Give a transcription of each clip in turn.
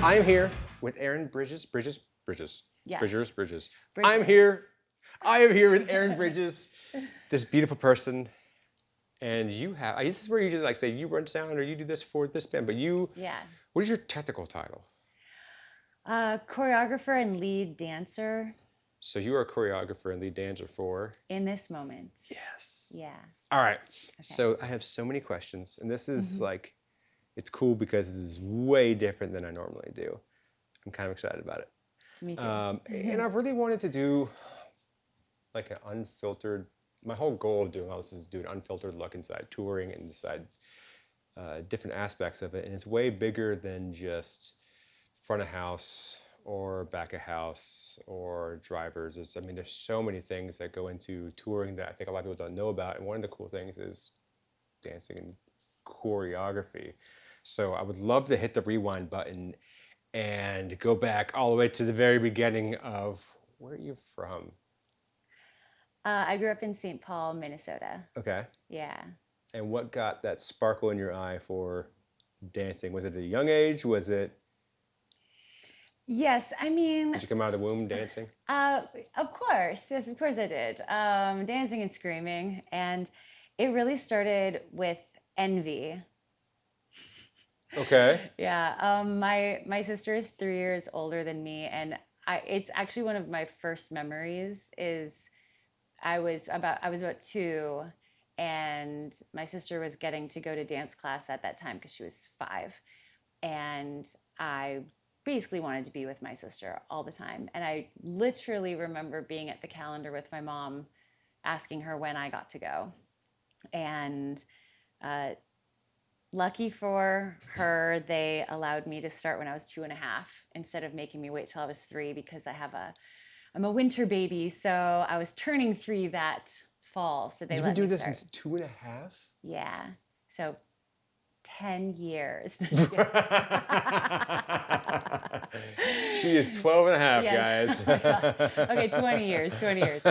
I am here with Erin Bridges. Yes. Bridges. I am here with Erin Bridges, this beautiful person. And you have, this is where you just like say you run sound or you do this for this band, but you, Yeah. what is your technical title? Choreographer and lead dancer So you are a choreographer and lead dancer for? in this moment. Yes. Yeah. All right. Okay. So I have so many questions, and this is like, it's cool because this is way different than I normally do. I'm kind of excited about it. Me too. And I've really wanted to do like an unfiltered, my whole goal of doing all this is do an unfiltered look inside touring and decide different aspects of it. And it's way bigger than just front of house or back of house or drivers. I mean, there's so many things that go into touring that I think a lot of people don't know about. And one of the cool things is dancing and choreography. So I would love to hit the rewind button and go back all the way to the very beginning of where are you from? I grew up in St. Paul, Minnesota. Okay. Yeah. And what got that sparkle in your eye for dancing? Was it at a young age? Was it, Yes, I mean, did you come out of the womb dancing? of course. Yes, of course I did. Dancing and screaming. And it really started with envy. Okay. Yeah. My sister is 3 years older than me, and it's actually one of my first memories is I was about 2, and my sister was getting to go to dance class at that time because she was 5, and I basically wanted to be with my sister all the time. And I literally remember being at the calendar with my mom, asking her when I got to go, and uh, lucky for her, they allowed me to start when I was 2.5 instead of making me wait till I was 3 because I'm a winter baby, so I was turning 3 that fall, so they You've been let me doing this start. since 2.5? Yeah, so 10 years. She is 12 and a half, Yes. guys. Oh my God. Okay, 20 years, 20 years.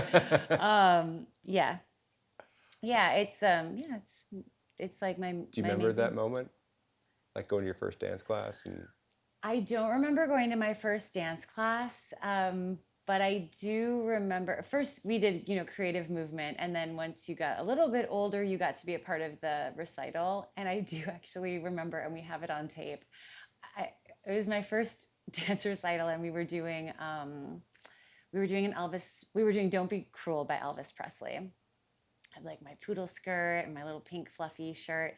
Yeah. Yeah, it's like my Do you my remember main that thing. moment? Like going to your first dance class and I don't remember going to my first dance class, but I do remember first we did, creative movement, and then once you got a little bit older, you got to be a part of the recital. And I do actually remember, and we have it on tape. I, it was my first dance recital, and we were doing "Don't Be Cruel" by Elvis Presley. I had like my poodle skirt and my little pink fluffy shirt,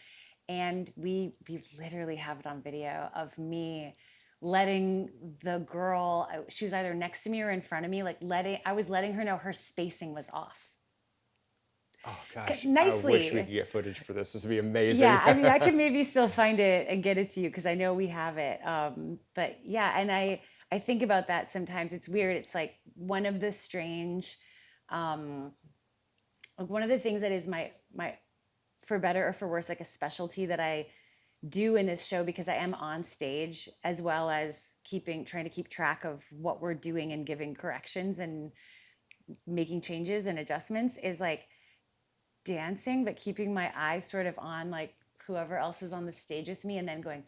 and we literally have it on video of me letting the girl, she was either next to me or in front of me, like I was letting her know her spacing was off. oh gosh, I wish we Nicely. could get footage for this. This would be amazing. Yeah, I mean, I can maybe still find it and get it to you because I know we have it. But yeah, and I think about that sometimes. It's weird. It's like one of the strange, um, like one of the things that is my for better or for worse, like a specialty that I do in this show because I am on stage as well as trying to keep track of what we're doing and giving corrections and making changes and adjustments is like dancing, but keeping my eyes sort of on like whoever else is on the stage with me and then going,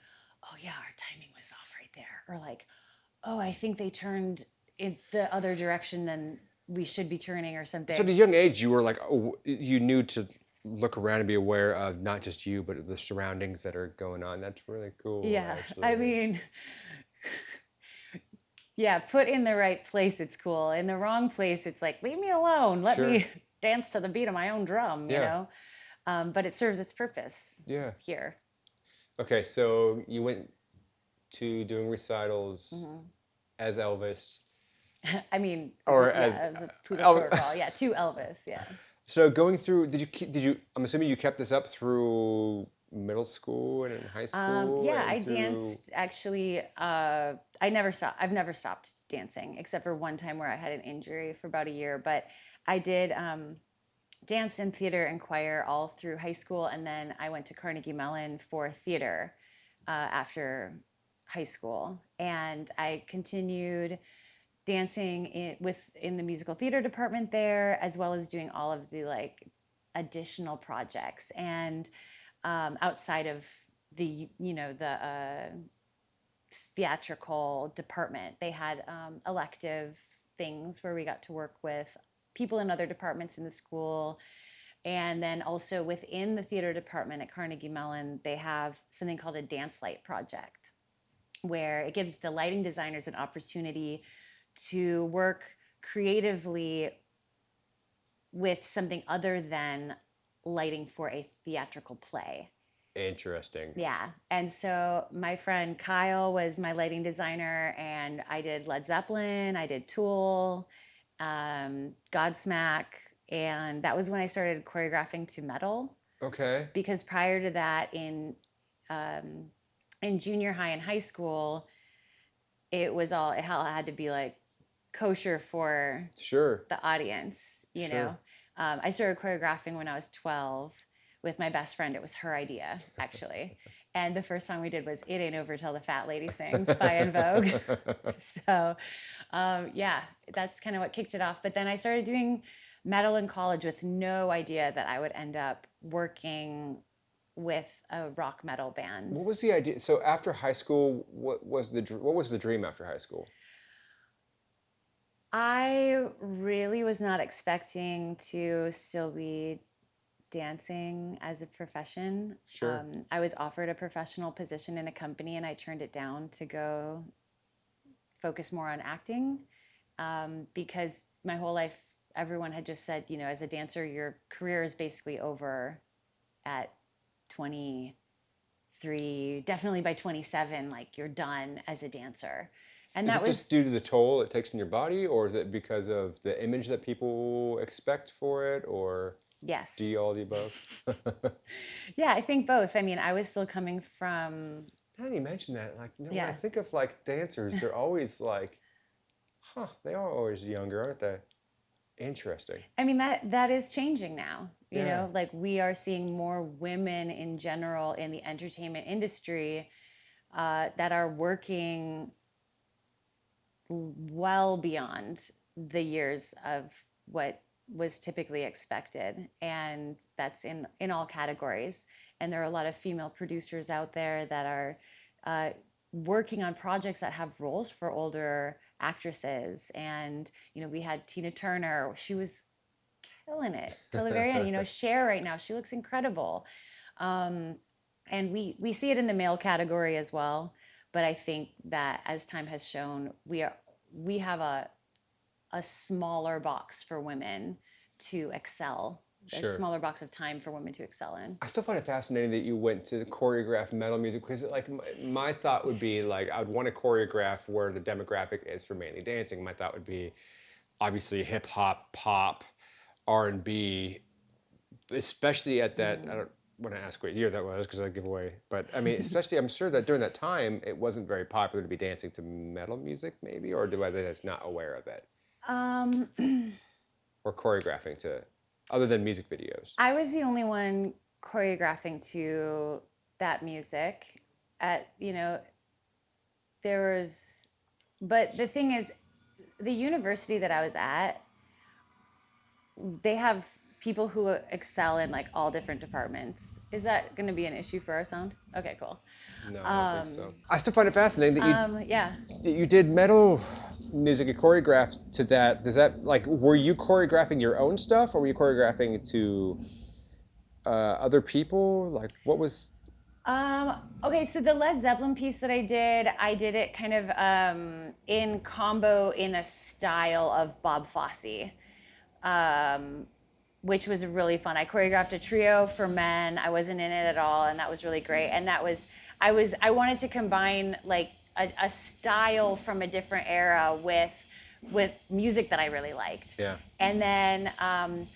oh yeah, our timing was off right there. Or like, oh, I think they turned in the other direction than we should be turning or So at something. a young age, you were like, oh, you knew to look around and be aware of not just you, but the surroundings that are going on. That's really cool, Yeah, I actually. mean, yeah, put in the right place, it's cool. In the wrong place, it's like, leave me alone. Let Sure. me dance to the beat of my own drum, you Yeah. know? But it serves its purpose Yeah. here. Okay, so you went to doing recitals Hmm. as Elvis, I mean, or as yeah, as a poodle El- protocol. Yeah, to Elvis. Yeah. so going through. I'm assuming you kept this up through middle school and in high school Yeah, and I through. danced actually. I never stopped. I've never stopped dancing except for one time where I had an injury for about a year. But I did dance and theater and choir all through high school, and then I went to Carnegie Mellon for theater after high school, and I continued dancing in the musical theater department there, as well as doing all of the like additional projects and outside of the theatrical department. They had elective things where we got to work with people in other departments in the school. And then also within the theater department at Carnegie Mellon, they have something called a dance light project, where it gives the lighting designers an opportunity to work creatively with something other than lighting for a theatrical play. Interesting. Yeah. And so my friend Kyle was my lighting designer, and I did Led Zeppelin, I did Tool, Godsmack, and that was when I started choreographing to metal. Okay. Because prior to that, in junior high and high school, it had to be like kosher for Sure. the audience, you Sure. know. I started choreographing when I was 12 with my best friend. It was her idea, actually. And the first song we did was It Ain't Over Till the Fat Lady Sings by En Vogue. So, yeah, that's kind of what kicked it off. But then I started doing metal in college with no idea that I would end up working with a rock metal band. What was the idea? So after high school, what was the dream after high school? I really was not expecting to still be dancing as a profession. Sure. I was offered a professional position in a company, and I turned it down to go focus more on acting, because my whole life, everyone had just said, as a dancer, your career is basically over at 23, definitely by 27, like you're done as a dancer. And Is that it was just due to the toll it takes on your body, or is it because of the image that people expect for it, or yes. do you all the above? Yeah, I think both. I mean, I was still coming from Now that you mention that, like, when I yeah. think of like dancers, they're always like, they are always younger, aren't they? Interesting. I mean, that is changing now. You Yeah. know, like we are seeing more women in general in the entertainment industry that are working well beyond the years of what was typically expected, and that's in all categories. And there are a lot of female producers out there that are working on projects that have roles for older actresses. And we had Tina Turner. She was killing it till the very end. Cher right now, she looks incredible. And we see it in the male category as well. But I think that as time has shown, we have a smaller box for women to excel. Sure. A smaller box of time for women to excel in. I still find it fascinating that you went to choreograph metal music, because like my thought would be like I would want to choreograph where the demographic is for mainly dancing. My thought would be obviously hip hop, pop, R&B, especially at that. I don't want to ask what year that was because I give away. But I mean, especially I'm sure that during that time it wasn't very popular to be dancing to metal music, maybe, or do I just not aware of it? Or choreographing to, other than music videos. I was the only one choreographing to that music. There was, but the thing is, the university that I was at, they have people who excel in like all different departments. Is that going to be an issue for our sound? Okay, cool. No, I don't think so. I still find it fascinating that yeah. that you did metal music, you choreographed to that. Does that, like, were you choreographing your own stuff, or were you choreographing to other people? Like, what was? Okay, so the Led Zeppelin piece that I did it kind of in combo in a style of Bob Fosse, which was really fun. I choreographed a trio for men. I wasn't in it at all, and that was really great. And I wanted to combine like a style from a different era with music that I really liked. Yeah. And then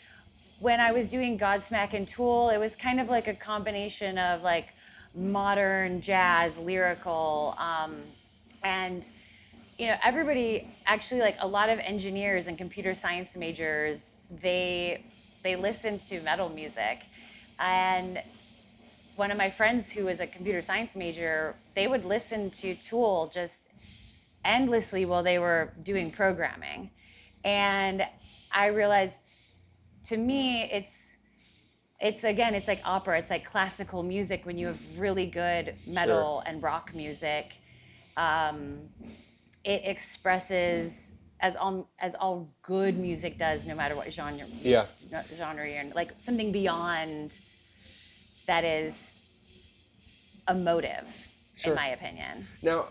when I was doing Godsmack and Tool, it was kind of like a combination of like modern jazz, lyrical, and everybody actually, like a lot of engineers and computer science majors, they listen to metal music. And one of my friends who was a computer science major, they would listen to Tool just endlessly while they were doing programming. And I realized, to me, it's again, it's like opera, it's like classical music when you have really good metal Sure. and rock music. It expresses as all good music does, no matter what Yeah. genre you're in, like something beyond that is emotive, in Sure. my opinion. Now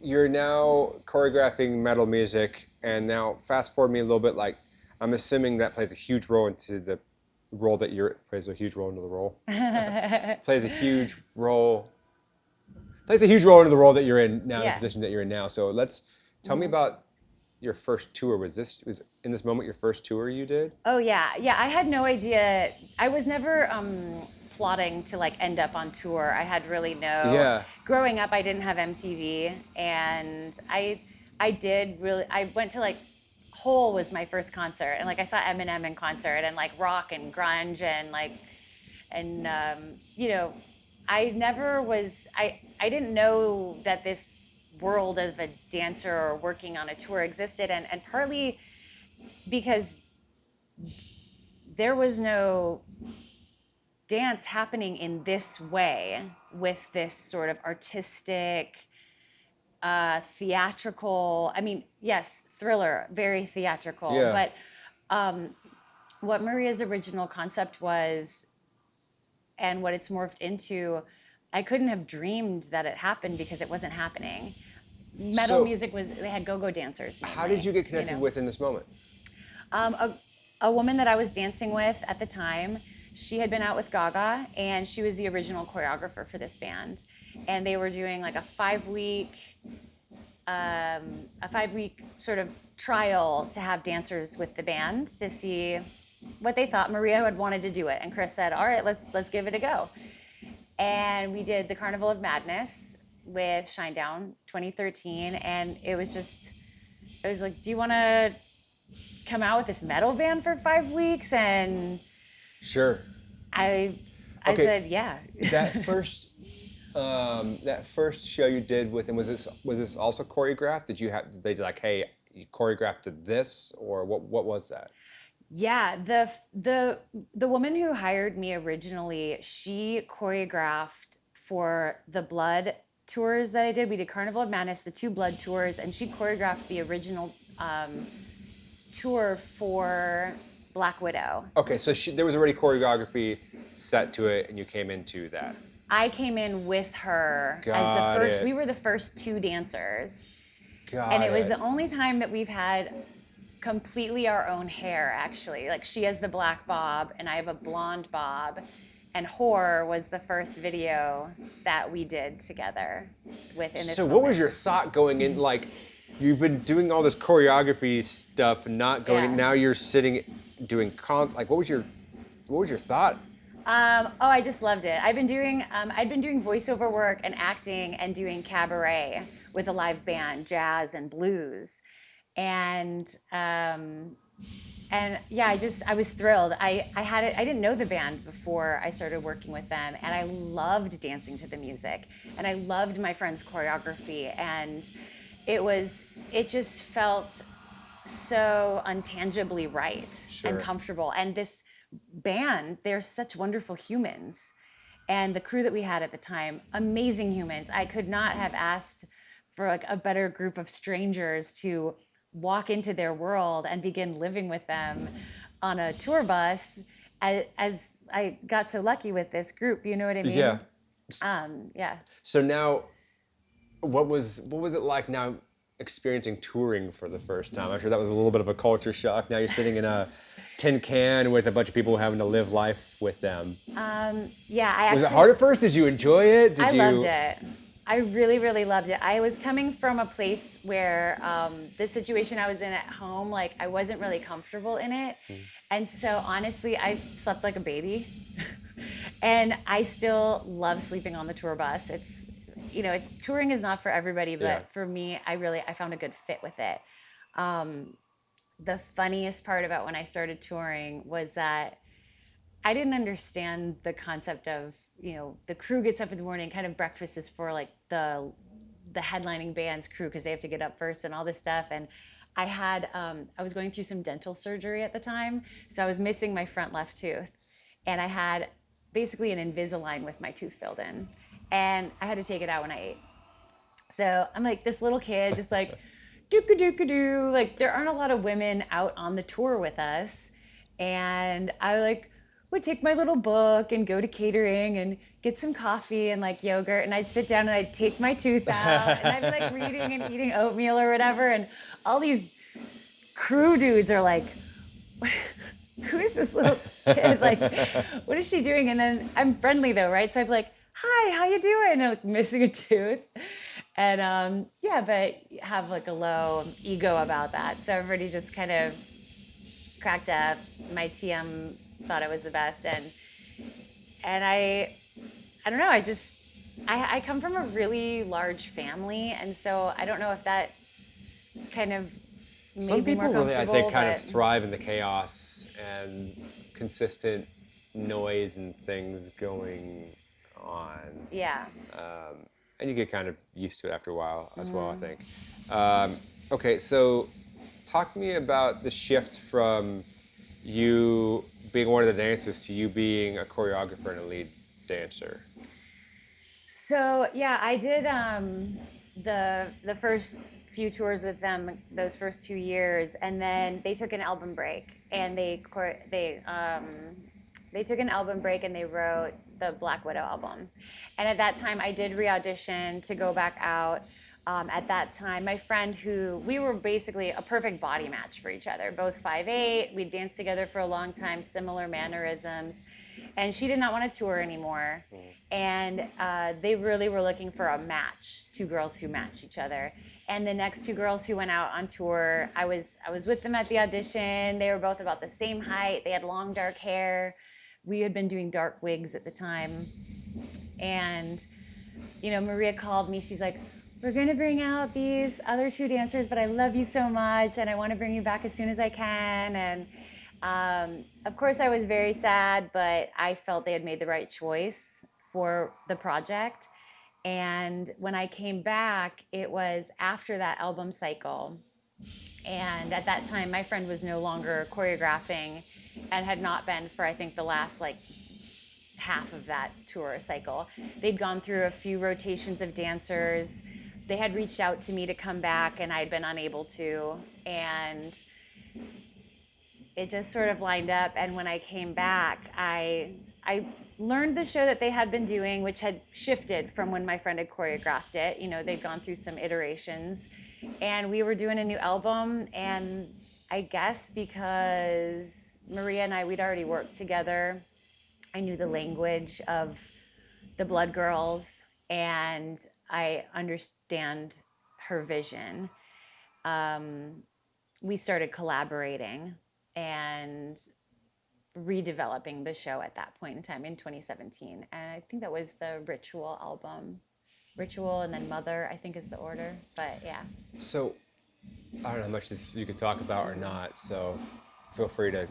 you're now choreographing metal music, and now fast forward me a little bit. Like, I'm assuming that plays a huge role into the role that you're plays a huge role into the role. plays a huge role plays a huge role into the role that you're in now, the Yeah. position that you're in now. So let's tell me about your first tour. Was in this moment your first tour you did? Oh yeah, yeah. I had no idea. I was never plotting to like end up on tour. I had really no. Yeah. Growing up, I didn't have MTV, and I did really. I went to like Hole was my first concert, and like I saw Eminem in concert, and like rock and grunge, and like and you know, I never was. I didn't know that this world of a dancer or working on a tour existed, and partly because there was no dance happening in this way with this sort of artistic, theatrical. I mean, yes, Thriller, very theatrical, Yeah. but what Maria's original concept was and what it's morphed into, I couldn't have dreamed that it happened because it wasn't happening. Metal So music was, they had go-go dancers how did you mainly, get you connected know. with in this moment? Um, a, a woman that I was dancing with at the time, she had been out with Gaga, and she was the original choreographer for this band. And they were doing like a 5 week sort of trial to have dancers with the band to see what they thought. Maria had wanted to do it, and Chris said, "All right, let's give it a go." And we did the Carnival of Madness with Shinedown 2013, and it was like, "Do you want to come out with this metal band for 5 weeks?" And Sure. I I Okay. said, yeah. That first show you did with him, was this also choreographed? Did they like, hey, you choreographed to this, or what was that? Yeah, the woman who hired me originally, she choreographed for the Blood tours that I did. We did Carnival of Madness, the two Blood tours, and she choreographed the original tour for Black Widow. Okay, so there was already choreography set to it, and you came into that. I came in with her as the Got first. it. We were the first two dancers, and Got it was it. the only time that we've had completely our own hair. Actually, like she has the black bob, and I have a blonde bob. And Horror was the first video that we did together in this So what was moment. your thought going in? Like, you've been doing all this choreography stuff and not going. Yeah. Now you're sitting, doing like, what was your thought? Oh, I just loved it. I'd been doing voiceover work and acting and doing cabaret with a live band, jazz and blues, and yeah, I was thrilled. I had it. I didn't know the band before I started working with them, and I loved dancing to the music, and I loved my friend's choreography, and it just felt so untangibly right and Sure. comfortable. And this band, they're such wonderful humans. And the crew that we had at the time, amazing humans. I could not have asked for like a better group of strangers to walk into their world and begin living with them on a tour bus as I got so lucky with this group, you know what I Yeah. mean? Yeah. So now, what was it like now experiencing touring for the first time? I'm sure that was a little bit of a culture shock. Now you're sitting in a tin can with a bunch of people having to live life with them. Yeah, I Was it actually hard at first? Did you enjoy it? I loved it. I really, really loved it. I was coming from a place where the situation I was in at home, like I wasn't really comfortable in it. And so honestly, I slept like a baby. And I still love sleeping on the tour bus. It's touring is not for everybody, but Yeah. for me, I found a good fit with it. The funniest part about when I started touring was that I didn't understand the concept of, the crew gets up in the morning, kind of breakfast is for like the headlining band's crew because they have to get up first and all this stuff. And I was going through some dental surgery at the time, so I was missing my front left tooth, and I had basically an Invisalign with my tooth filled in, and I had to take it out when I ate. So I'm like this little kid, just like doo doo doo. Like there aren't a lot of women out on the tour with us, and I like would take my little book and go to catering and get some coffee and like yogurt, and I'd sit down and I'd take my tooth out and I'd be like reading and eating oatmeal or whatever, and all these crew dudes are like, who is this little kid? Like, what is she doing? And then I'm friendly though, right? So I'm like, hi, how you doing? And I'm like missing a tooth. And yeah, but have like a low ego about that. So everybody just kind of cracked up. My TM thought I was the best, and I don't know. I come from a really large family, and so I don't know if that kind of Some made me more people really, I think, comfortable, kind of but thrive in the chaos and consistent noise and things going on. yeah. And you get kind of used to it after a while as well, I think. Okay, so talk to me about the shift from you being one of the dancers to you being a choreographer and a lead dancer. So yeah, I did the first few tours with them those first 2 years, and then they took an album break, and they took an album break and they wrote the Black Widow album. And at that time, I did re-audition to go back out. At that time, my friend, who we were basically a perfect body match for each other, both 5'8", we'd danced together for a long time, similar mannerisms, and she did not want to tour anymore. And they really were looking for a match, two girls who matched each other. And the next two girls who went out on tour, I was with them at the audition. They were both about the same height. They had long dark hair. We had been doing dark wigs at the time. And Maria called me. She's like, we're going to bring out these other two dancers, but I love you so much, and I want to bring you back as soon as I can. And of course, I was very sad, but I felt they had made the right choice for the project. And when I came back, it was after that album cycle. And at that time, my friend was no longer choreographing and had not been for, I think, the last like half of that tour cycle. They'd gone through a few rotations of dancers. They had reached out to me to come back, and I'd been unable to. And it just sort of lined up. And when I came back, I learned the show that they had been doing, which had shifted from when my friend had choreographed it. They'd gone through some iterations, and we were doing a new album. And I guess because Maria and we'd already worked together, I knew the language of the Blood Girls, and I understand her vision. We started collaborating and redeveloping the show at that point in time in 2017. And I think that was the Ritual album. Ritual and then Mother, I think is the order. But yeah. So I don't know how much this you could talk about or not, so feel free to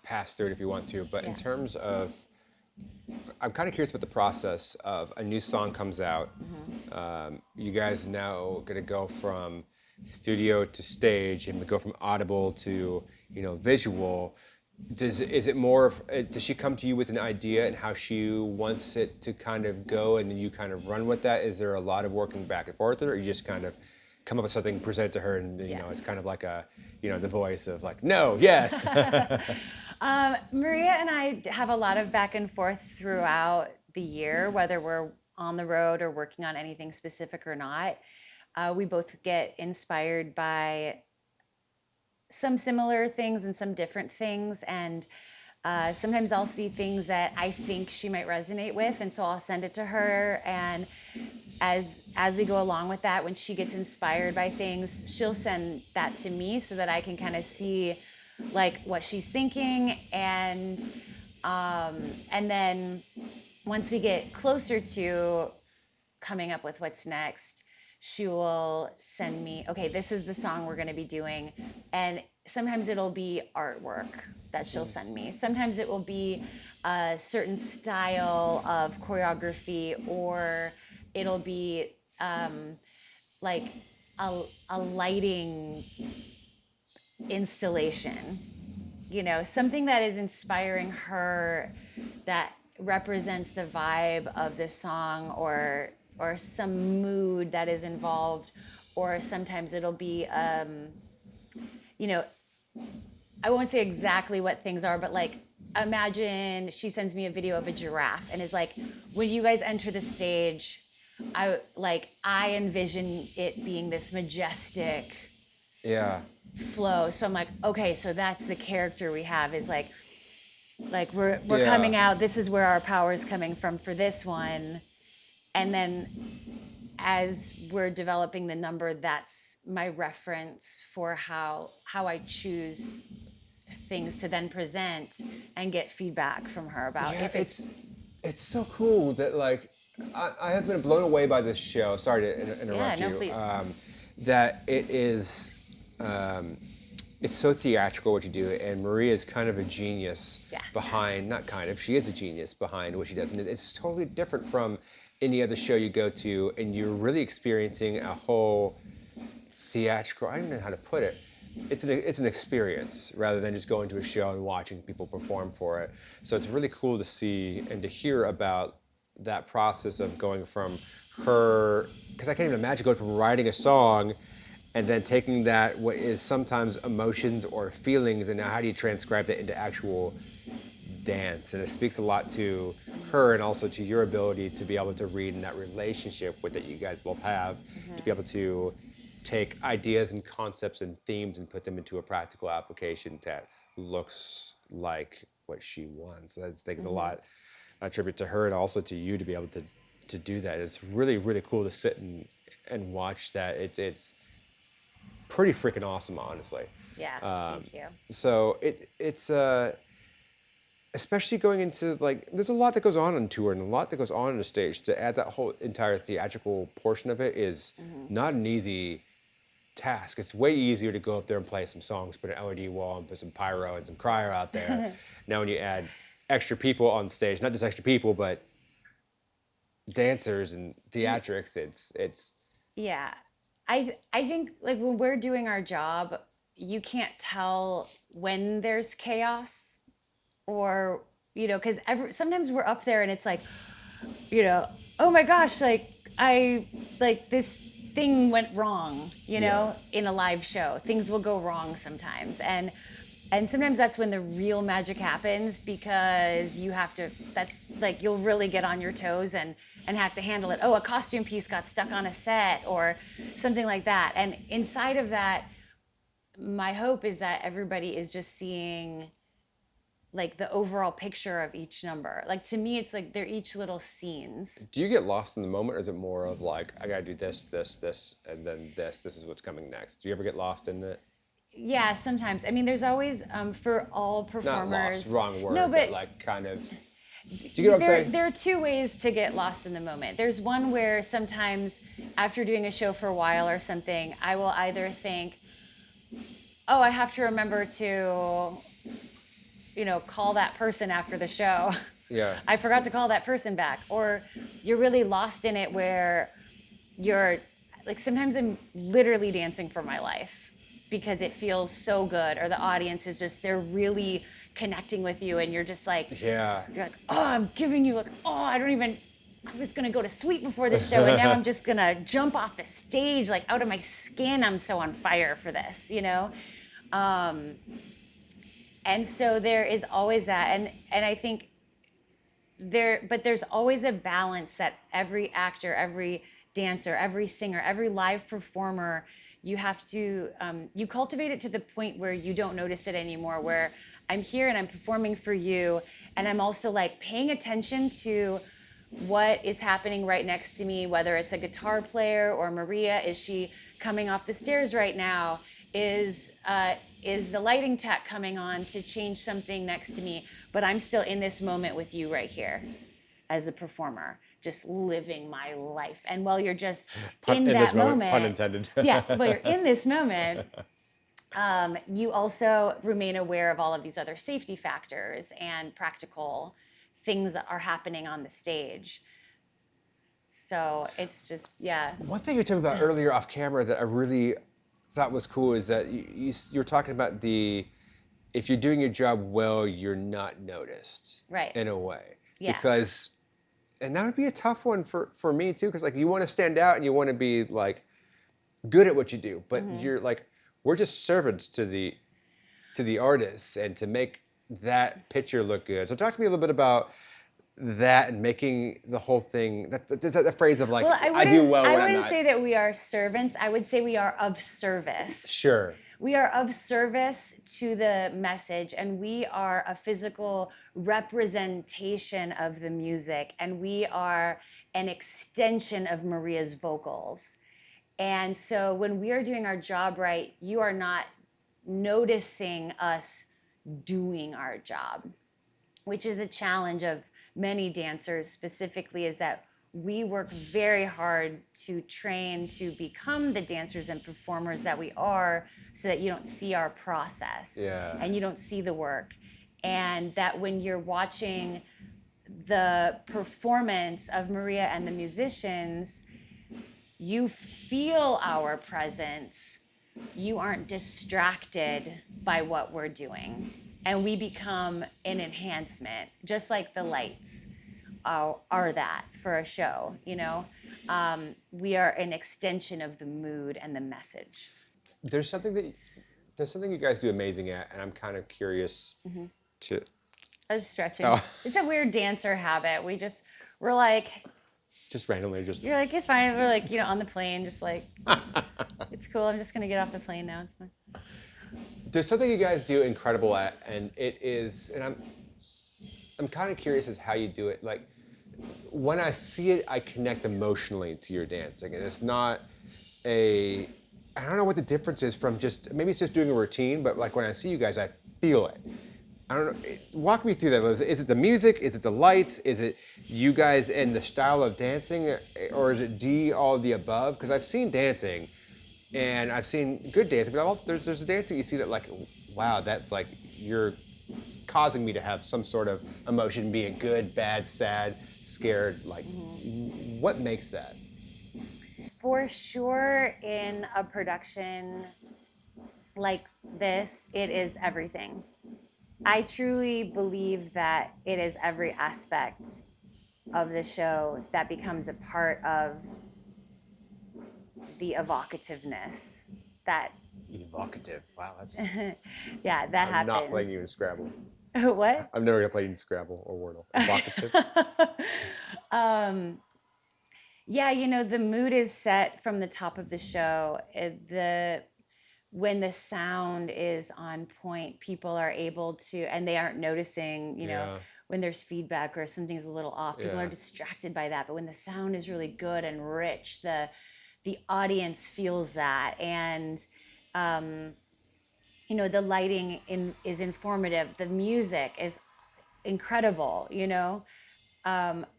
pass through it if you want to. But in Yeah. terms of, I'm kind of curious about the process of a new song comes out. You guys are now going to go from studio to stage and we go from audible to visual. Is it more of, does she come to you with an idea and how she wants it to kind of go, and then you kind of run with that? Is there a lot of working back and forth, or you just kind of come up with something, present it to her, and it's kind of like the voice of like, no, yes. Maria and I have a lot of back and forth throughout the year, whether we're on the road or working on anything specific or not. We both get inspired by some similar things and some different things. And sometimes I'll see things that I think she might resonate with, and so I'll send it to her. And as we go along with that, when she gets inspired by things, she'll send that to me so that I can kind of see like what she's thinking. And then once we get closer to coming up with what's next, she will send me, okay, this is the song we're going to be doing. And sometimes it'll be artwork that she'll send me. Sometimes it will be a certain style of choreography, or it'll be like a lighting installation, something that is inspiring her, that represents the vibe of this song, or or some mood that is involved, or sometimes it'll be, you know, I won't say exactly what things are, but like imagine she sends me a video of a giraffe and is like, when you guys enter the stage, I envision it being this majestic Yeah. flow. So I'm like, okay, so that's the character we have, is like we're Yeah. coming out, this is where our power is coming from for this one. And then as we're developing the number, that's my reference for how I choose things to then present and get feedback from her about Yeah, if it's it's so cool that like I have been blown away by this show. Sorry to yeah, interrupt no, you. please. That it is, um, it's so theatrical what you do, and Maria is kind of a genius Yeah. behind. Not kind of, she is a genius behind what she does, and it's totally different from any other show you go to, and you're really experiencing a whole theatrical. I don't know how to put it. It's an experience rather than just going to a show and watching people perform for it. So it's really cool to see and to hear about that process of going from her, because I can't even imagine going from writing a song and then taking that what is sometimes emotions or feelings, and now how do you transcribe that into actual dance? And it speaks a lot to her and also to your ability to be able to read in that relationship with that you guys both have, to be able to take ideas and concepts and themes and put them into a practical application that looks like what she wants. That takes a lot. I attribute to her and also to you to be able to do that. It's really really cool to sit and watch that. It's pretty freaking awesome, honestly. Yeah, Um, thank you. so it's especially going into like there's a lot that goes on tour and a lot that goes on a stage. To add that whole entire theatrical portion of it is not an easy task. It's way easier to go up there and play some songs, put an LED wall and put some pyro and some cryo out there. Now when you add extra people on stage, not just extra people, but dancers and theatrics, it's Yeah. I think like when we're doing our job, you can't tell when there's chaos, or because sometimes we're up there and it's like, you know, oh my gosh, like I like this thing went wrong, yeah. in a live show. Things will go wrong sometimes. And sometimes that's when the real magic happens, because that's like you'll really get on your toes and have to handle it. Oh, a costume piece got stuck on a set or something like that. And inside of that, my hope is that everybody is just seeing like the overall picture of each number. Like to me, it's like they're each little scenes. Do you get lost in the moment, or is it more of like I gotta do this, and then this is what's coming next? Do you ever get lost in it? Yeah, sometimes. I mean, there's always for all Not lost, performers. wrong No, word, but but like kind of. Do you get what I'm saying? there are two ways to get lost in the moment. There's one where sometimes after doing a show for a while or something, I will either think, oh, I have to remember to, call that person after the show. Yeah. I forgot to call that person back. Or you're really lost in it where you're like, sometimes I'm literally dancing for my life because it feels so good, or the audience is just, they're really connecting with you, and you're just like, Yeah. you're like, oh, I'm giving you like, oh, I was gonna go to sleep before this show, and now I'm just gonna jump off the stage like out of my skin. I'm so on fire for this. Um, and so there is always that, and I think but there's always a balance that every actor, every dancer, every singer, every live performer, you have to you cultivate it to the point where you don't notice it anymore, where I'm here and I'm performing for you, and I'm also like paying attention to what is happening right next to me, whether it's a guitar player or Maria. Is she coming off the stairs right now? Is the lighting tech coming on to change something next to me? But I'm still in this moment with you right here as a performer, just living my life. And while you're just in In this that moment, pun moment, intended. yeah, while you're in this moment, you also remain aware of all of these other safety factors and practical things that are happening on the stage. So it's just, yeah. One thing you were talking about earlier off camera that I really thought was cool is that you're talking about if you're doing your job well, you're not noticed Right. in a way. Yeah. Because and that would be a tough one for me too, because like you want to stand out and you want to be like good at what you do, but you're like we're just servants to the artists and to make that picture look good. So talk to me a little bit about that and making the whole thing. That's that phrase of like Well, I do well I when I'm wouldn't not. say that we are servants. I would say we are of service. Sure. We are of service to the message, and we are a physical representation of the music, and we are an extension of Maria's vocals. And so when we are doing our job right, you are not noticing us doing our job, which is a challenge of many dancers specifically, is that we work very hard to train to become the dancers and performers that we are, so that you don't see our process. Yeah. And you don't see the work. And that when you're watching the performance of Maria and the musicians, you feel our presence. You aren't distracted by what we're doing. And we become an enhancement, just like the lights are that for a show, you know? We are an extension of the mood and the message. There's something that there's something you guys do amazing at, and I'm kind of curious to. I was stretching. Oh, It's a weird dancer habit. We're like, just randomly, just. you're like, it's fine. We're like, on the plane, just like, it's cool. I'm just going to get off the plane now. It's fine. There's something you guys do incredible at, and it is, and I'm kind of curious as how you do it. Like when I see it, I connect emotionally to your dancing, and it's not a. I don't know what the difference is from just maybe it's just doing a routine, but like when I see you guys, I feel it. I don't know. Walk me through that. Is it the music? Is it the lights? Is it you guys and the style of dancing, or is it D all of the above? Because I've seen dancing, and I've seen good dancing, but I've also there's a dancing you see that like, wow, that's like you're causing me to have some sort of emotion, be it good, bad, sad, scared. Like, what makes that? For sure, in a production like this, it is everything. I truly believe that it is every aspect of the show that becomes a part of the evocativeness that Evocative. Wow, that's. yeah, that I'm not playing happened. you in Scrabble. What? I'm never gonna play you in Scrabble or Wordle. Evocative. um, yeah, the mood is set from the top of the show. When the sound is on point, people are able to, and they aren't noticing, Yeah. when there's feedback or something's a little off. People are Yeah. distracted by that. But when the sound is really good and rich, the audience feels that. And the lighting is informative. The music is incredible.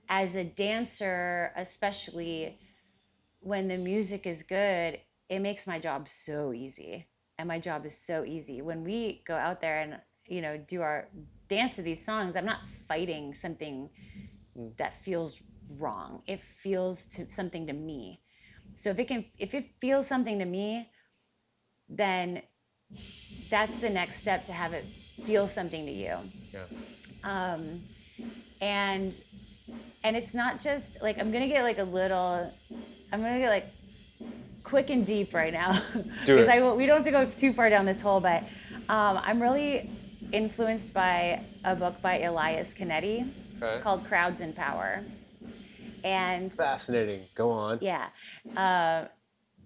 As a dancer, especially when the music is good, it makes my job so easy. And my job is so easy. When we go out there and, do our dance to these songs, I'm not fighting something that feels wrong. It feels something to me. So if it feels something to me, then that's the next step, to have it feel something to you. Yeah. And it's not just like I'm gonna get like quick and deep right now Do it. because we don't have to go too far down this hole, but I'm really influenced by a book by Elias Canetti Okay. called Crowds in Power. And Fascinating. Go on. yeah,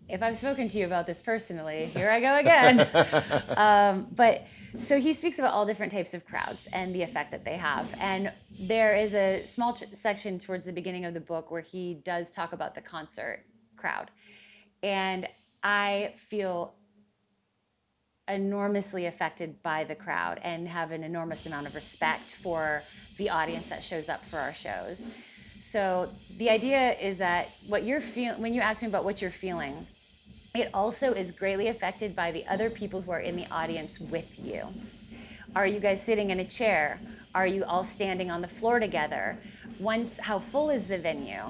if I've spoken to you about this personally, here I go again. But so he speaks about all different types of crowds and the effect that they have. And there is a small section towards the beginning of the book where he does talk about the concert crowd. And I feel enormously affected by the crowd and have an enormous amount of respect for the audience that shows up for our shows. So the idea is that what you're feeling, when you ask me about what you're feeling, it also is greatly affected by the other people who are in the audience with you. Are you guys sitting in a chair? Are you all standing on the floor together? How full is the venue?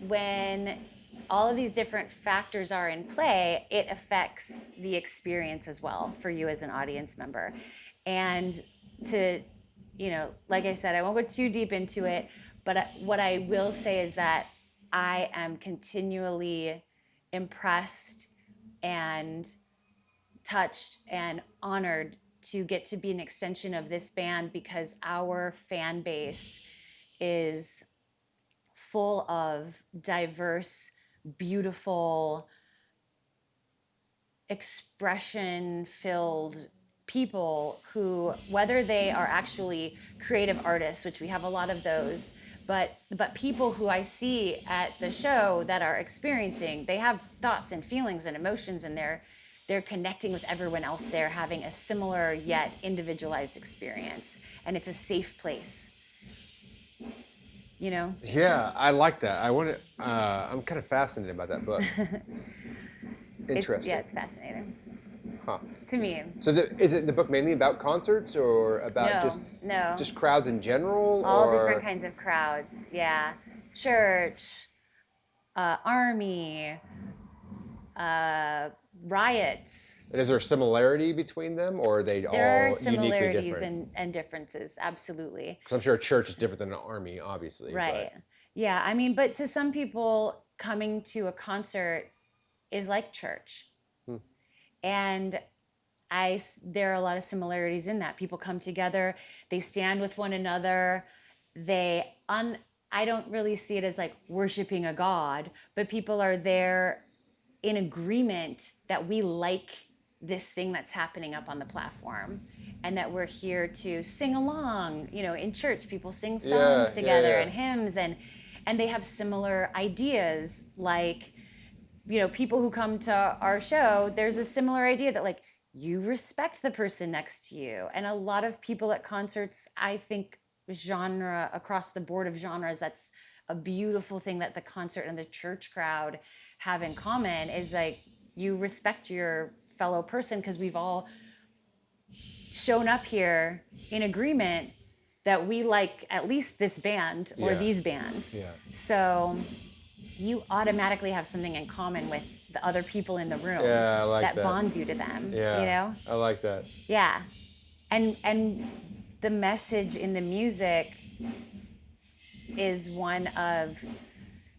When all of these different factors are in play, it affects the experience as well for you as an audience member. And like I said, I won't go too deep into it, What I will say is that I am continually impressed and touched and honored to get to be an extension of this band, because our fan base is full of diverse, beautiful, expression filled people who, whether they are actually creative artists, which we have a lot of those, but people who I see at the show that are experiencing, they have thoughts and feelings and emotions, and they're connecting with everyone else there, having a similar yet individualized experience, and it's a safe place, you know. Yeah, I like that. I want to. I'm kind of fascinated about that book. Interesting. It's fascinating Huh. to me. So is it the book mainly about concerts or about No, no. just crowds in general, All different or kinds of crowds. Yeah. Church, army, uh, riots. and is there a similarity between them, or are they There are all uniquely similarities different? and differences, absolutely. Because I'm sure a church is different than an army, obviously. Right. But Yeah. I mean, but to some people, coming to a concert is like church. hmm, And there are a lot of similarities in that. People come together, they stand with one another, they I don't really see it as like worshiping a god, but people are there in agreement that we like this thing that's happening up on the platform, and that we're here to sing along. You know, in church people sing songs together yeah. and hymns, and they have similar ideas, like, you know, people who come to our show, there's a similar idea that, like, you respect the person next to you. And a lot of people at concerts, I think, genre across the board of genres, that's a beautiful thing that the concert and the church crowd have in common, is like, you respect your fellow person, because we've all shown up here in agreement that we like at least this band or Yeah. these bands. Yeah. So you automatically have something in common with the other people in the room, Yeah, I like that that. bonds you to them, Yeah, you know? I like that. Yeah. And the message in the music is one of,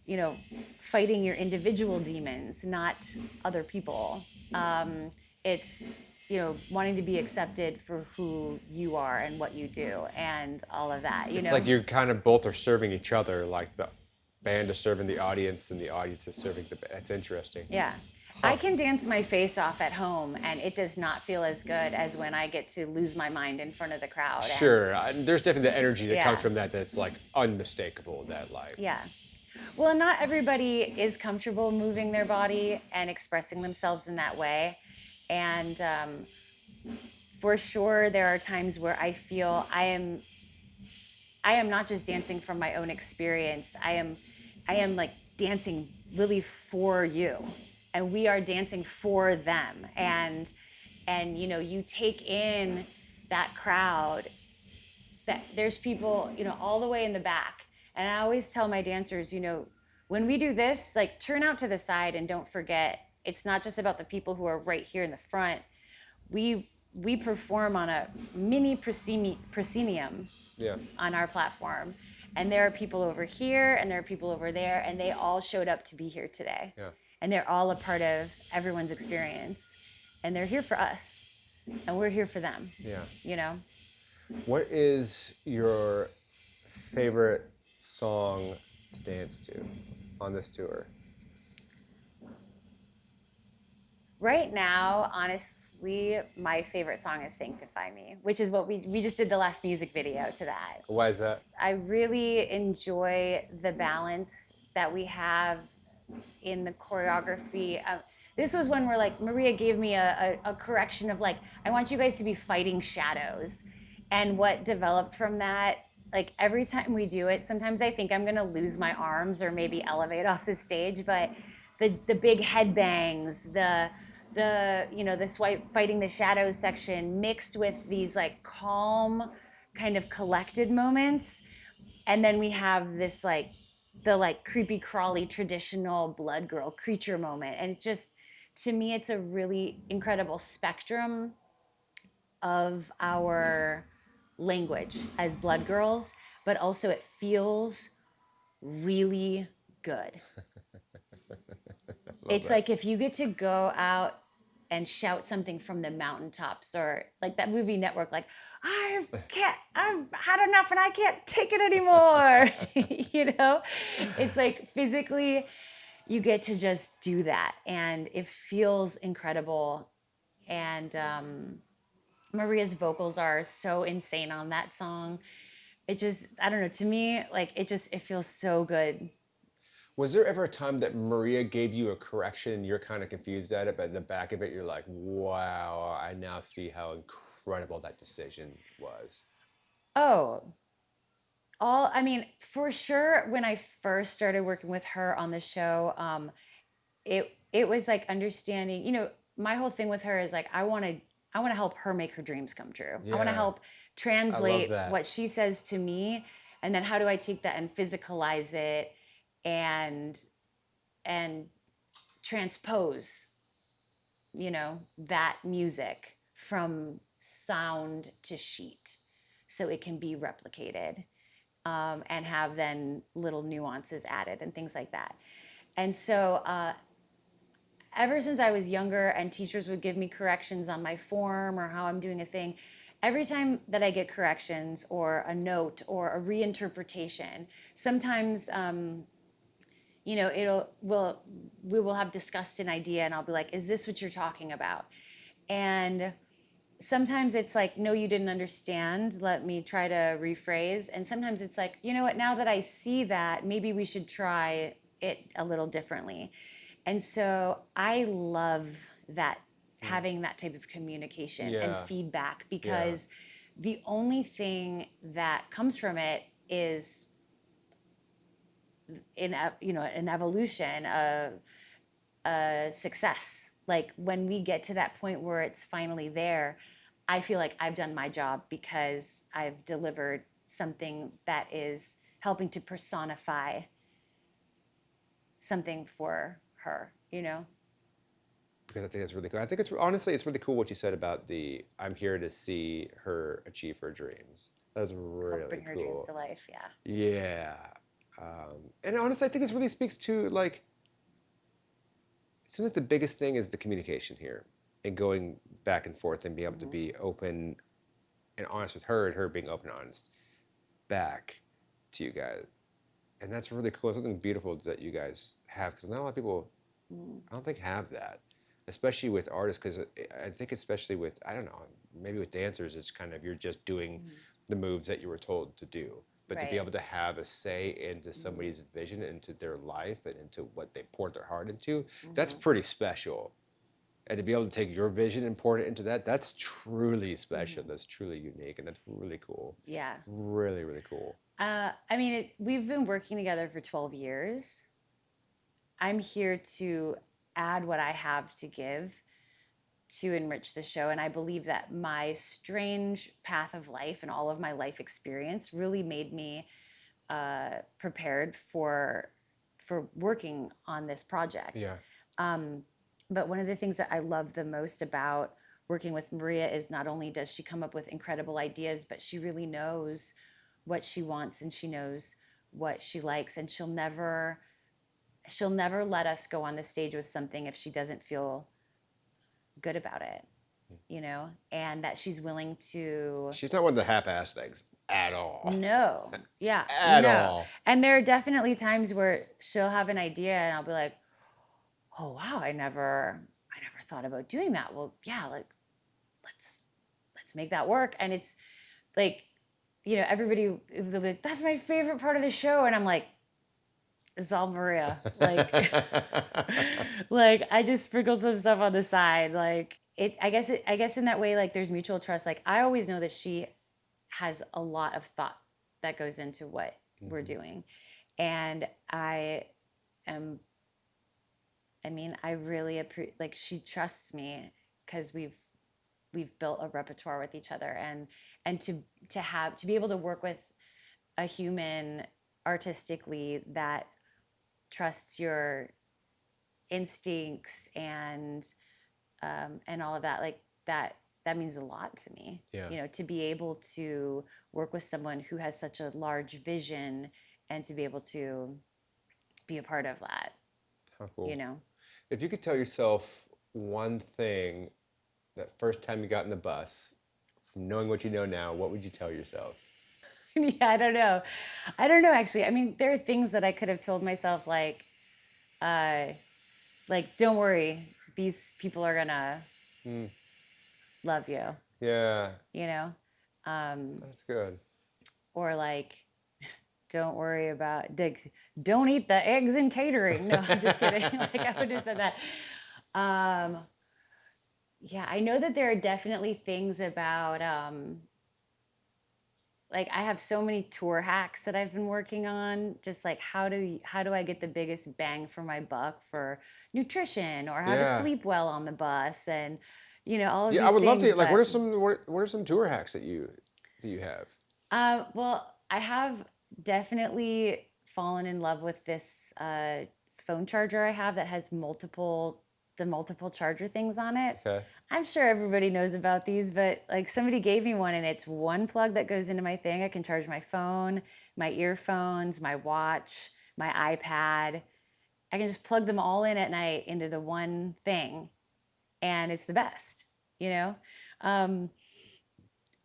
you know, fighting your individual demons, not other people. It's, you know, wanting to be accepted for who you are and what you do and all of that, you It's know? like you kind of both are serving each other, like the band is serving the audience and the audience is serving the band. That's interesting. Yeah. I can dance my face off at home, and it does not feel as good as when I get to lose my mind in front of the crowd. Sure, there's definitely the energy that comes Yeah. from that that's like unmistakable. That like Yeah. Well, not everybody is comfortable moving their body and expressing themselves in that way. And for sure, there are times where I feel I am not just dancing from my own experience. I am like dancing really for you, and we are dancing for them. And you know, you take in that crowd, that there's people, you know, all the way in the back. And I always tell my dancers, you know, when we do this, like, turn out to the side and don't forget, it's not just about the people who are right here in the front. We perform on a mini proscenium yeah. on our platform, and there are people over here and there are people over there, and they all showed up to be here today. Yeah. And they're all a part of everyone's experience, and they're here for us, and we're here for them. Yeah. You know. What is your favorite song to dance to on this tour? Right now, honestly, my favorite song is Sanctify Me, which is what we just did the last music video to that. Why is that? I really enjoy the balance that we have in the choreography. This was when we're like, Maria gave me a correction of like, I want you guys to be fighting shadows. And what developed from that, like, every time we do it, sometimes I think I'm gonna lose my arms or maybe elevate off the stage, but the big head bangs, the you know, the swipe fighting the shadows section mixed with these like calm, kind of collected moments, and then we have this like the like creepy crawly traditional blood girl creature moment, and it just, to me, it's a really incredible spectrum of our language as blood girls, but also it feels really good. Love It's that. like if you get to go out and shout something from the mountaintops, or like that movie Network, like I've had enough and I can't take it anymore. You know, it's like physically you get to just do that, and it feels incredible. And Maria's vocals are so insane on that song. It just, I don't know, to me, like it feels so good. Was there ever a time that Maria gave you a correction and you're kind of confused at it, but in the back of it, you're like, wow, I now see how incredible that decision was? Oh, I mean, for sure, when I first started working with her on the show, it was like understanding, my whole thing with her is like I want to help her make her dreams come true. I want to Yeah, help I love translate that. what she says to me, and then how do I take that and physicalize it and and transpose, that music from sound to sheet so it can be replicated, and have then little nuances added and things like that. And so, ever since I was younger and teachers would give me corrections on my form or how I'm doing a thing, every time that I get corrections or a note or a reinterpretation, sometimes, it'll will we will have discussed an idea and I'll be like, "Is this what you're talking about?" And sometimes it's like, "No, you didn't understand. Let me try to rephrase." And sometimes it's like, "You know what? Now that I see that, maybe we should try it a little differently." And so I love that, Hmm. having that type of communication and Yeah, feedback, yeah. because the only thing that comes from it is an evolution of a success. Like when we get to that point where it's finally there, I feel like I've done my job because I've delivered something that is helping to personify something for her. Because I think that's really cool. I think it's honestly, it's really cool what you said about the I'm here to see her achieve her dreams. That's Help really bring her dreams cool. to life. Yeah. Yeah. And honestly, I think this really speaks to like, it seems like the biggest thing is the communication here and going back and forth and being able to Mm-hmm. be open and honest with her and her being open and honest back to you guys. And that's really cool. It's something beautiful that you guys have because not a lot of people, Mm-hmm. I don't think, have that, especially with artists. Because I think, especially with, I don't know, maybe with dancers, it's kind of you're just doing Mm-hmm. the moves that you were told to do. But to be Right. able to have a say into Mm-hmm. somebody's vision, into their life, and into what they poured their heart into, that's Mm-hmm. pretty special. And to be able to take your vision and pour it into that, that's truly special. Mm-hmm. That's truly unique. And that's really cool. Yeah. Really, really cool. I mean, we've been working together for 12 years. I'm here to add what I have to give to enrich the show. And I believe that my strange path of life and all of my life experience really made me prepared for working on this project. Yeah. Um, but one of the things that I love the most about working with Maria is not only does she come up with incredible ideas, but she really knows what she wants and she knows what she likes, and she'll never let us go on the stage with something if she doesn't feel good about it, and that she's willing to. She's not one of the half-ass things at all. No, yeah, At no. all. And there are definitely times where she'll have an idea and I'll be like, "Oh wow, I never thought about doing that." Well, yeah, like let's let's make that work. And it's like, everybody will be like, "That's my favorite part of the show." And I'm like, "It's all Maria." Like like I just sprinkled some stuff on the side. Like I guess in that way, like there's mutual trust. Like I always know that she has a lot of thought that goes into what we're Mhm. doing. And am I really like she trusts me because we've built a repertoire with each other, and to be able to work with a human artistically that trusts your instincts and all of that, like that means a lot to me. Yeah. To be able to work with someone who has such a large vision and to be able to be a part of that, How you cool. know. If you could tell yourself one thing that first time you got in the bus, from knowing what you know now, what would you tell yourself? Yeah, I don't know. I don't know actually. I mean, there are things that I could have told myself uh don't worry, these people are gonna Hmm. love you, Yeah, you know? Um, that's good. or don't worry about don't eat the eggs in catering. No, I'm just kidding. Like I would have said that. Um, yeah, I know that there are definitely things about I have so many tour hacks that I've been working on, just like how do I get the biggest bang for my buck for nutrition or how to Yeah. sleep well on the bus and all of Yeah, I these would love things. to. Like, But what are some tour hacks that you have? well, I have definitely fallen in love with this phone charger I have that has multiple charger things on it. Okay. I'm sure everybody knows about these, but like somebody gave me one and it's one plug that goes into my thing. I can charge my phone, my earphones, my watch, my iPad. I can just plug them all in at night into the one thing and it's the best, you know? Um,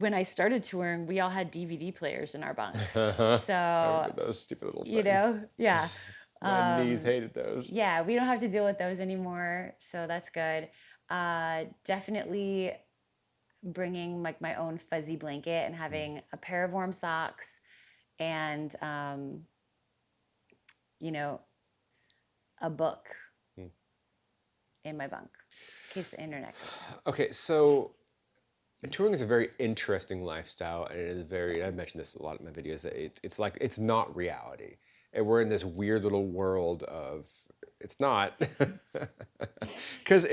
when I started touring, we all had DVD players in our bunks. I So, remember those stupid little things. yeah. My knees Um, hated those. yeah, we don't have to deal with those anymore. So that's good. Definitely bringing like my own fuzzy blanket and Mm. having a pair of warm socks and, you know, a book Mm. in my bunk in case the internet goes out. Okay, so touring is a very interesting lifestyle, and it is very. I've mentioned this a lot in my videos. That it's like it's not reality, and we're in this weird little world of. It's not, because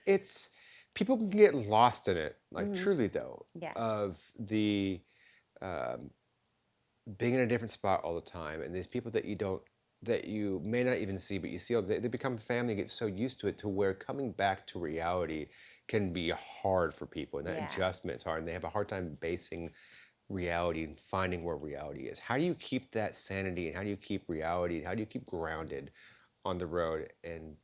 it's people can get lost in it. Like Hmm. truly though, Yeah. of the um, being in a different spot all the time, and these people that you may not even see, but you see, they become family, get so used to it to where coming back to reality can be hard for people, and that Yeah. adjustment is hard, and they have a hard time basing reality and finding where reality is. How do you keep that sanity, and how do you keep reality, how do you keep grounded on the road and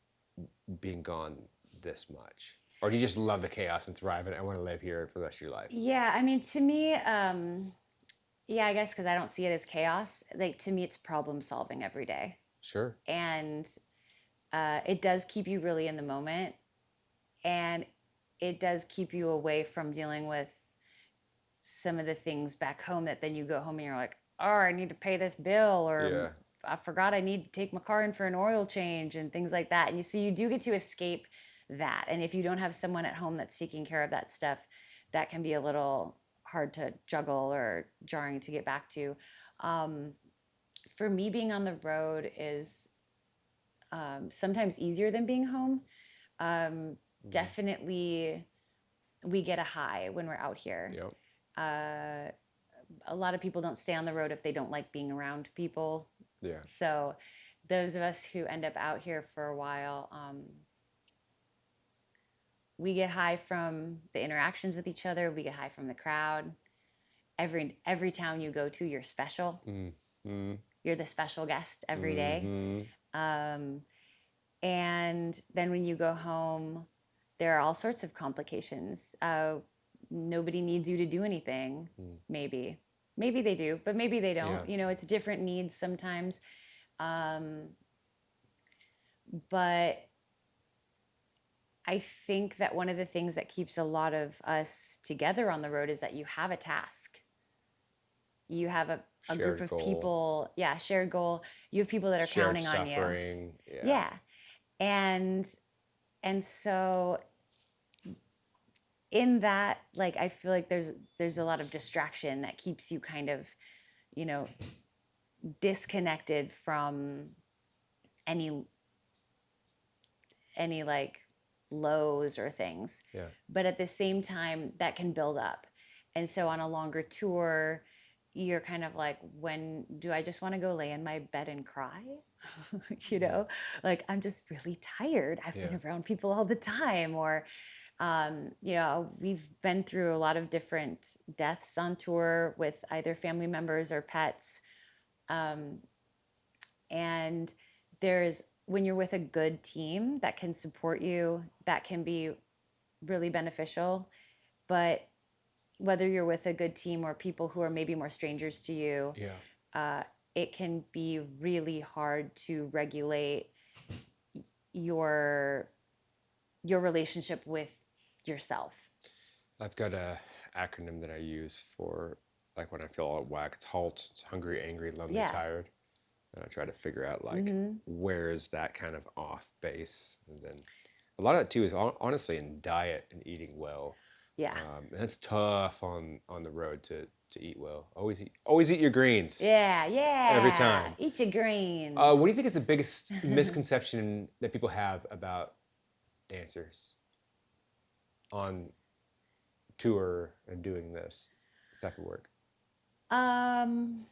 being gone this much? Or do you just love the chaos and thrive in it? I want to live here for the rest of your life. Yeah. I mean, to me, yeah, I guess because I don't see it as chaos. Like to me, it's problem solving every day, Sure. and it does keep you really in the moment, and it does keep you away from dealing with some of the things back home that then you go home and you're like, oh, I need to pay this bill, or Yeah. I forgot I need to take my car in for an oil change and things like that. And you do get to escape that. And if you don't have someone at home that's taking care of that stuff, that can be a little hard to juggle or jarring to get back to. Um, for me, being on the road is sometimes easier than being home. Um, Mm-hmm. Definitely, we get a high when we're out here. Yep. Uh, a lot of people don't stay on the road if they don't like being around people. Yeah. So, those of us who end up out here for a while, we get high from the interactions with each other. We get high from the crowd. Every town you go to, you're special. Mm-hmm. You're the special guest every day. Mm-hmm. Um, and then when you go home, there are all sorts of complications. Nobody needs you to do anything. Mm. Maybe they do, but maybe they Yeah. don't. It's different needs sometimes. Um, but I think that one of the things that keeps a lot of us together on the road is that you have a task. You have a group Shared of goal, people, yeah, shared goal. You have people that are shared counting on you. suffering. Yeah. Yeah. And so in that, like I feel like there's a lot of distraction that keeps you kind of, you know, disconnected from any like lows or things. Yeah. But at the same time, that can build up. And so on a longer tour, you're kind of like, when do I just want to go lay in my bed and cry? you Mm. know, like I'm just really tired. I've Yeah. been around people all the time. Or, we've been through a lot of different deaths on tour with either family members or pets. And there's when you're with a good team that can support you, that can be really beneficial. But whether you're with a good team or people who are maybe more strangers to you, Yeah. uh, it can be really hard to regulate your relationship with yourself. I've got a acronym that I use for like when I feel out of whack. It's HALT. It's hungry, angry, lonely, Yeah. tired. And I try to figure out like Mm-hmm. where is that kind of off base, and then a lot of it too is honestly in diet and eating well. Yeah. And it's tough on the road to eat well. Always eat your greens Yeah. every Yeah. time. Eat your What greens. do you think is the biggest misconception that people have about dancers on tour and doing this type of work? um,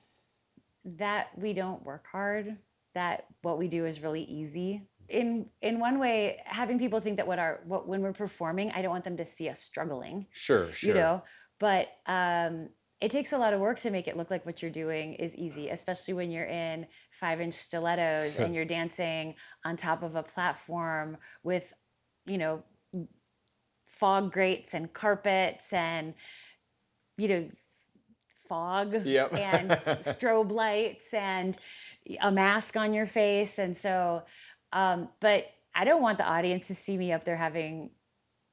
that we don't work hard. That what we do is really easy. In one way, having people think that what when we're performing, I don't want them to see us struggling, Sure, you sure. know. But it takes a lot of work to make it look like what you're doing is easy, especially when you're in 5-inch stilettos and you're dancing on top of a platform with, you know, fog grates and carpets and, you know, fog Yep. and strobe lights and a mask on your face. And so, but I don't want the audience to see me up there having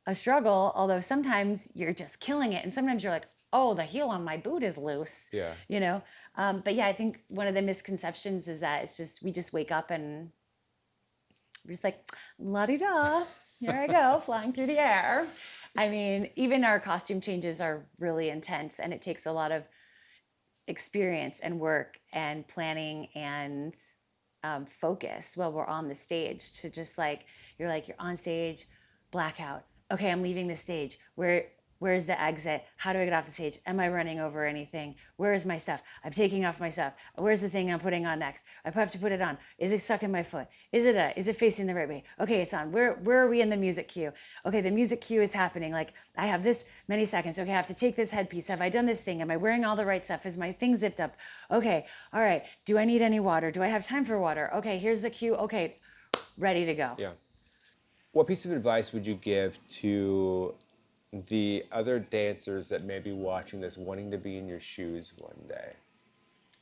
a struggle, although sometimes you're just killing it. And sometimes you're like, oh, the heel on my boot is loose, Yeah. you know? But yeah, I think one of the misconceptions is that it's just, we just wake up and we're just like, la di da, here I go, flying through the air. I mean, even our costume changes are really intense and it takes a lot of experience and work and planning and focus while we're on the stage to just you're on stage, blackout. Okay, I'm leaving the stage. Where's the exit? How do I get off the stage? Am I running over anything? Where is my stuff? I'm taking off my stuff. Where's the thing I'm putting on next? I have to put it on. Is it stuck in my foot? Is it facing the right way? Okay, it's on. Where are we in the music cue? Okay, the music cue is happening. Like I have this many seconds. Okay, I have to take this headpiece. Have I done this thing? Am I wearing all the right stuff? Is my thing zipped up? Okay, all right. Do I need any water? Do I have time for water? Okay, here's the cue. Okay, ready to go. Yeah. What piece of advice would you give to the other dancers that may be watching this, wanting to be in your shoes one day?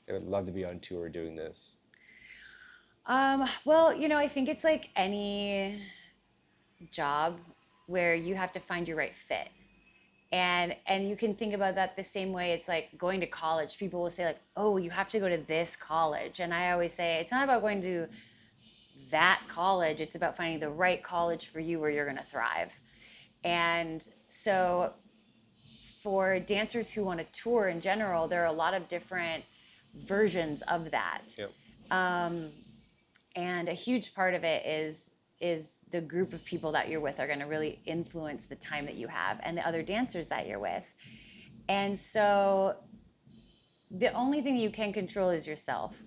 They would love to be on tour doing this. Well, I think it's like any job where you have to find your right fit. And you can think about that the same way. It's like going to college. People will say like, "Oh, you have to go to this college." And I always say it's not about going to that college. It's about finding the right college for you where you're going to thrive. And so for dancers who want to tour in general, there are a lot of different versions of that. Yep. And a huge part of it is the group of people that you're with are going to really influence the time that you have and the other dancers that you're with. And so the only thing you can control is yourself.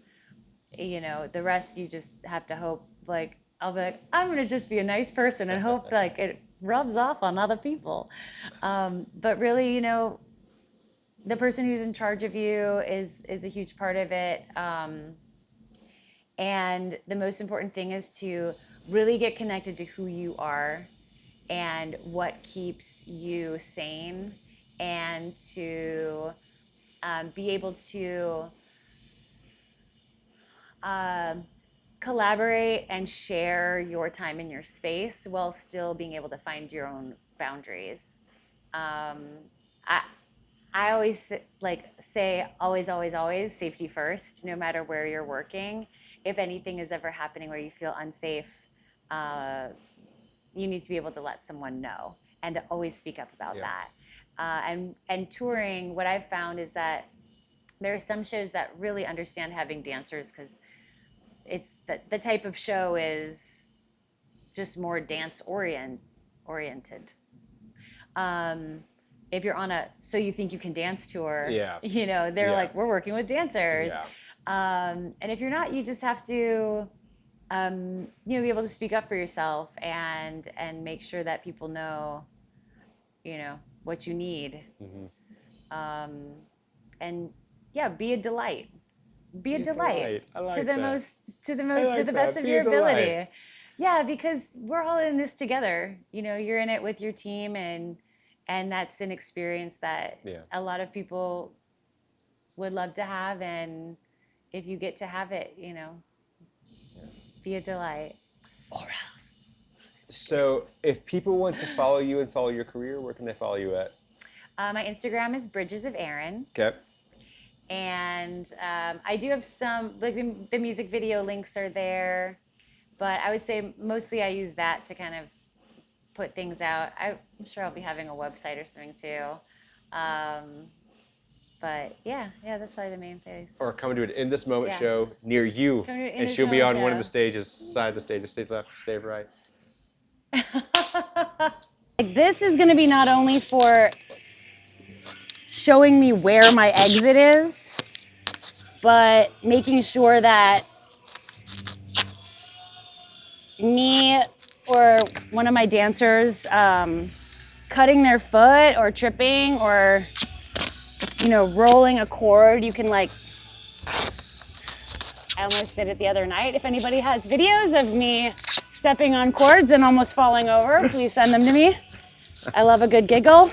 The rest you just have to hope, like, I'll be like, I'm going to just be a nice person and hope like it rubs off on other people. But really, the person who's in charge of you is a huge part of it. And the most important thing is to really get connected to who you are and what keeps you sane, and to be able to um, collaborate and share your time in your space while still being able to find your own boundaries. Um, I, I always say always, always, always safety first, no matter where you're working. If anything is ever happening where you feel unsafe, uh, you need to be able to let someone know and to always speak up about Yeah. that. And touring, what I've found is that there are some shows that really understand having dancers because it's the type of show is just more oriented. Um, if you're on a so you think you can dance tour, Yeah. they're Yeah. like, we're working with dancers. Yeah. And if you're not, you just have to be able to speak up for yourself and make sure that people know, what you need. Hmm. Um, and yeah, be a delight. be a delight I like to the that. most to the I most like to the that. best of Be a your delight. ability. Yeah, because we're all in this together. You know, you're in it with your team, and that's an experience that Yeah. a lot of people would love to have, and if you get to have it, you know, be a delight. Or else. So, if people want to follow you and follow your career, where can they follow you at? My Instagram is Bridges of Erin. Okay. And I do have some, like the music video links are there, but I would say mostly I use that to kind of put things out. I'm sure I'll be having a website or something too. Um, but yeah, that's probably the main place. Or come to an In This Moment Yeah. show near you, Come to an In and This she'll be Moment on one of the show. stages, side of the stage left, stage right. This is going to be not only for showing me where my exit is, but making sure that me or one of my dancers cutting their foot or tripping or rolling a chord, you can like, I almost did it the other night. If anybody has videos of me stepping on chords and almost falling over, please send them to me. I love a good giggle.